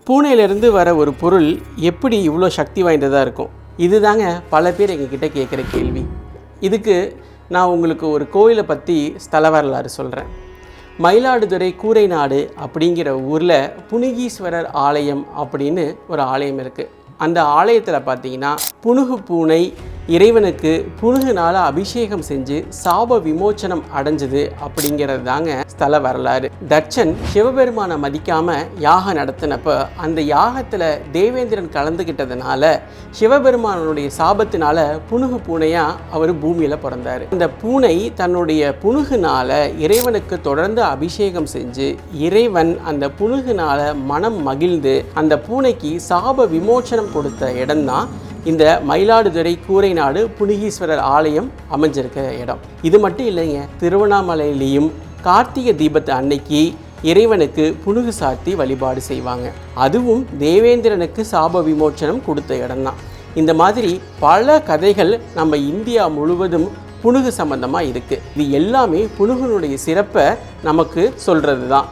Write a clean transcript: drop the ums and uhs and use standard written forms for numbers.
பூனையிலிருந்து வர ஒரு பொருள் எப்படி இவ்வளோ சக்தி வாய்ந்ததாக இருக்கும்? இதுதாங்க பல பேர் எங்ககிட்ட கேட்குற கேள்வி. இதுக்கு நான் உங்களுக்கு ஒரு கோயிலை பற்றி ஸ்தல வரலாறு சொல்கிறேன். மயிலாடுதுறை கூரைநாடு அப்படிங்கிற ஊரில் புனுகீஸ்வரர் ஆலயம் அப்படின்னு ஒரு ஆலயம் இருக்குது. அந்த ஆலயத்தில் பார்த்தீங்கன்னா புனுகு பூனை இறைவனுக்கு புனுகுனால அபிஷேகம் செஞ்சு சாப விமோச்சனம் அடைஞ்சது அப்படிங்கிறது தாங்க ஸ்தல வரலாறு. தட்சன் சிவபெருமானை மதிக்காம யாகம் நடத்தினப்ப அந்த யாகத்தில் தேவேந்திரன் கலந்துக்கிட்டதுனால சிவபெருமானுடைய சாபத்தினால புனுகு பூனையா அவர் பூமியில் பிறந்தார். அந்த பூனை தன்னுடைய புனுகுனால இறைவனுக்கு தொடர்ந்து அபிஷேகம் செஞ்சு இறைவன் அந்த புனுகுனால மனம் மகிழ்ந்து அந்த பூனைக்கு சாப விமோச்சனம் கொடுத்த இடம்தான் இந்த மயிலாடுதுறை கூரைநாடு புனுகீஸ்வரர் ஆலயம் அமைஞ்சிருக்க இடம். இது மட்டும் இல்லைங்க, திருவண்ணாமலையிலையும் கார்த்திகை தீபத்து அன்னைக்கு இறைவனுக்கு புனுகு சாத்தி வழிபாடு செய்வாங்க. அதுவும் தேவேந்திரனுக்கு சாப விமோச்சனம் கொடுத்த இடம்தான். இந்த மாதிரி பல கதைகள் நம்ம இந்தியா முழுவதும் புனுகு சம்பந்தமாக இருக்குது. இது எல்லாமே புனுகனுடைய சிறப்பை நமக்கு சொல்கிறது தான்.